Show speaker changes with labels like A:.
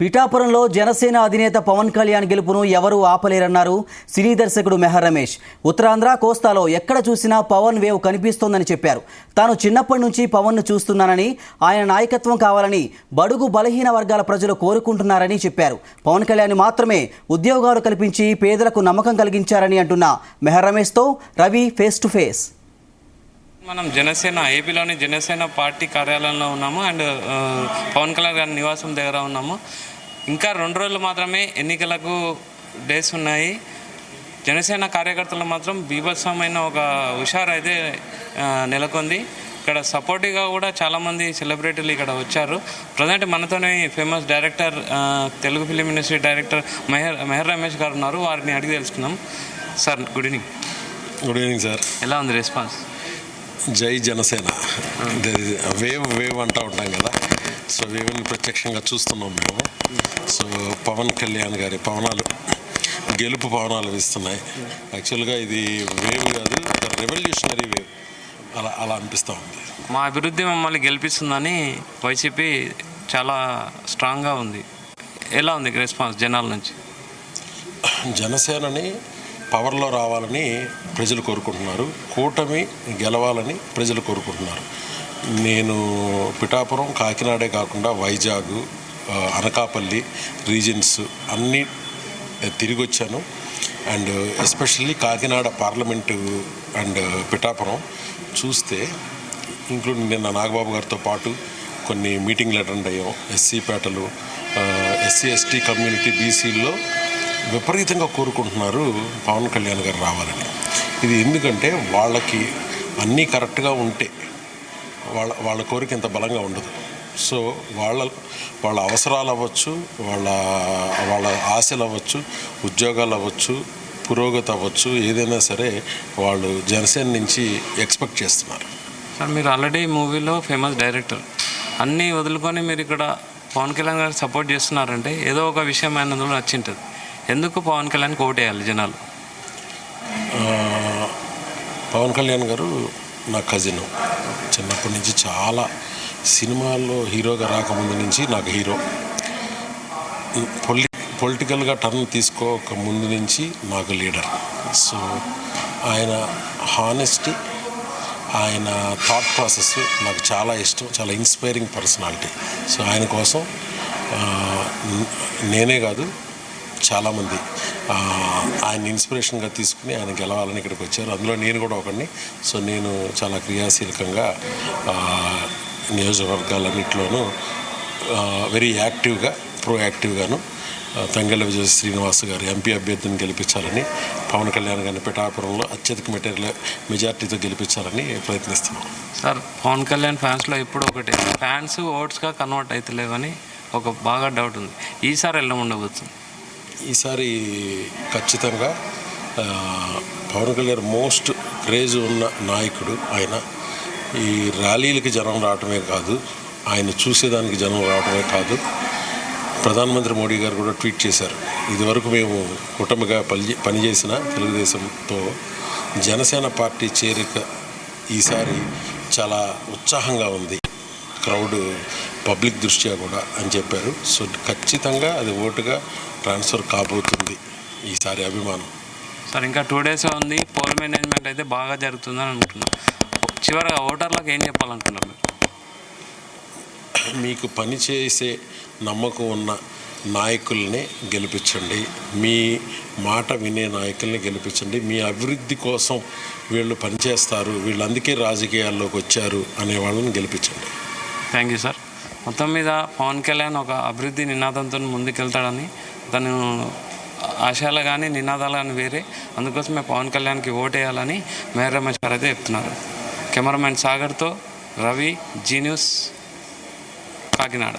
A: పిఠాపురంలో జనసేన అధినేత పవన్ కళ్యాణ్ గెలుపును ఎవరూ ఆపలేరన్నారు సినీ దర్శకుడు మెహర్ రమేష్. ఉత్తరాంధ్ర కోస్తాలో ఎక్కడ చూసినా పవన్ వేవ్ కనిపిస్తోందని చెప్పారు. తాను చిన్నప్పటి నుంచి పవన్ను చూస్తున్నానని, ఆయన నాయకత్వం కావాలని బడుగు బలహీన వర్గాల ప్రజలు కోరుకుంటున్నారని చెప్పారు. పవన్ కళ్యాణ్ మాత్రమే ఉద్యోగాలు కల్పించి పేదలకు నమ్మకం కలిగించారని అంటున్న మెహర్ రమేష్తో రవి ఫేస్ టు ఫేస్.
B: మనం జనసేన ఏపీలోని జనసేన పార్టీ కార్యాలయంలో ఉన్నాము అండ్ పవన్ కళ్యాణ్ గారి నివాసం దగ్గర ఉన్నాము. ఇంకా 2 రోజులు మాత్రమే ఎన్నికలకు డేస్ ఉన్నాయి. జనసేన కార్యకర్తలు మాత్రం బీభత్సమైన ఒక హుషారు అయితే నెలకొంది. ఇక్కడ సపోర్టివ్గా కూడా చాలామంది సెలబ్రిటీలు ఇక్కడ వచ్చారు. ప్రజెంట్ మనతోనే famous director, Telugu film industry director Meher Ramesh గారు ఉన్నారు. వారిని అడిగి తెలుసుకుందాం. Sir good evening.
C: Good evening sir.
B: ఎలా ఉంది రెస్పాన్స్?
C: జై జనసేన. వేవ్ అంటూ ఉంటాం కదా, సో వేవ్ని ప్రత్యక్షంగా చూస్తున్నాం మేము. సో పవన్ కళ్యాణ్ గారి పవనాలు, గెలుపు పవనాలు ఇస్తున్నాయి. యాక్చువల్గా ఇది వేవ్ కాదు, రెవల్యూషనరీ వేవ్ అలా అనిపిస్తూ ఉంది.
B: మా అభివృద్ధి మమ్మల్ని గెలిపిస్తుందని వైసీపీ చాలా స్ట్రాంగ్గా ఉంది. ఎలా ఉంది రెస్పాన్స్ జనాల నుంచి?
C: జనసేనని పవర్లో రావాలని ప్రజలు కోరుకుంటున్నారు, కూటమి గెలవాలని ప్రజలు కోరుకుంటున్నారు. నేను పిఠాపురం, కాకినాడే కాకుండా వైజాగ్, అనకాపల్లి రీజన్స్ అన్నీ తిరిగి వచ్చాను. And especially Kakinada parliament and Pithapuram చూస్తే, ఇంక్లూడింగ్ నిన్న నాగబాబు గారితో పాటు కొన్ని మీటింగ్లు అటెండ్ అయ్యాం. ఎస్సీ పేటలు, ఎస్సీ ఎస్టీ కమ్యూనిటీ, బీసీల్లో విపరీతంగా కోరుకుంటున్నారు పవన్ కళ్యాణ్ గారు రావాలని. ఇది ఎందుకంటే వాళ్ళకి అన్నీ కరెక్ట్గా ఉంటే వాళ్ళ కోరిక ఇంత బలంగా ఉండదు. సో వాళ్ళ అవసరాలు అవ్వచ్చు, వాళ్ళ ఆశలు అవ్వచ్చు, ఉద్యోగాలు అవ్వచ్చు, పురోగతి అవ్వచ్చు, ఏదైనా సరే వాళ్ళు జనసేన నుంచి ఎక్స్పెక్ట్ చేస్తున్నారు.
B: సార్, మీరు ఆల్రెడీ మూవీలో ఫేమస్ డైరెక్టర్, అన్నీ వదులుకొని మీరు ఇక్కడ పవన్ కళ్యాణ్ గారు సపోర్ట్ చేస్తున్నారంటే ఏదో ఒక విషయం అయినందులో నచ్చింటుంది. ఎందుకు పవన్ కళ్యాణ్కి ఓటేయాలి జనాలు?
C: పవన్ కళ్యాణ్ గారు నా కజిన్. చిన్నప్పటి నుంచి చాలా సినిమాల్లో హీరోగా రాకముందు నుంచి నాకు హీరో. పొలిటికల్గా టర్న్ తీసుకోక ముందు నుంచి నాకు లీడర్. సో ఆయన హానెస్టీ, ఆయన థాట్ ప్రాసెస్ నాకు చాలా ఇష్టం. చాలా ఇన్స్పైరింగ్ పర్సనాలిటీ. సో ఆయన కోసం నేనే కాదు, చాలామంది ఆయన ఇన్స్పిరేషన్గా తీసుకుని ఆయన గెలవాలని ఇక్కడికి వచ్చారు. అందులో నేను కూడా ఒకడిని. సో నేను చాలా క్రియాశీలకంగా నియోజకవర్గాలన్నింటిలోనూ వెరీ యాక్టివ్గా, ప్రోయాక్టివ్గాను తంగెళ్ళ విజయ శ్రీనివాస్ గారు ఎంపీ అభ్యర్థిని గెలిపించాలని, పవన్ కళ్యాణ్ గారిని పిఠాపురంలో అత్యధిక మెజార్టీతో గెలిపించాలని ప్రయత్నిస్తున్నాం.
B: సార్, పవన్ కళ్యాణ్ ఫ్యాన్స్లో ఎప్పుడు ఒకటి, ఫ్యాన్స్ ఓట్స్గా కన్వర్ట్ అవుతలేవని ఒక బాగా డౌట్ ఉంది. ఈసారి ఎలా ఉండబోతుంది?
C: ఈసారి ఖచ్చితంగా పవన్ కళ్యాణ్ మోస్ట్ క్రేజ్ ఉన్న నాయకుడు ఆయన. ఈ ర్యాలీలకి జనం రావటమే కాదు, ఆయన చూసేదానికి జనం రావటమే కాదు. ప్రధానమంత్రి మోడీ గారు కూడా ట్వీట్ చేశారు, ఇదివరకు మేము కుటుంబగా పనిచేసిన తెలుగుదేశంతో జనసేన పార్టీ చేరిక ఈసారి చాలా ఉత్సాహంగా ఉంది, క్రౌడ్ పబ్లిక్ దృష్ట్యా కూడా అని చెప్పారు. సో ఖచ్చితంగా అది ఓటుగా ట్రాన్స్ఫర్ కాబోతుంది ఈసారి అభిమానం.
B: సార్, ఇంకా 2 days ఉంది. పోల్ మేనేజ్మెంట్ అయితే బాగా జరుగుతుందని అనుకుంటున్నాను. చివరిగా ఓటర్లకు ఏం చెప్పాలనుకున్నారు?
C: మీకు పని చేసే నమ్మకం ఉన్న నాయకుల్ని గెలిపించండి, మీ మాట వినే నాయకుల్ని గెలిపించండి. మీ అభివృద్ధి కోసం వీళ్ళు పనిచేస్తారు, వీళ్ళు అందుకే రాజకీయాల్లోకి వచ్చారు అనే వాళ్ళని గెలిపించండి.
B: Thank you sir. మొత్తం మీద పవన్ కళ్యాణ్ ఒక అభివృద్ధి నినాదంతో ముందుకెళ్తాడని, తను ఆశయాలు కానీ నినాదాలు కానీ వేరే, అందుకోసమే పవన్ కళ్యాణ్కి ఓటేయాలని మెహర్ రమేష్ గారు అయితే చెప్తున్నారు. కెమెరామెన్ సాగర్తో రవి, జీ న్యూస్, కాకినాడ.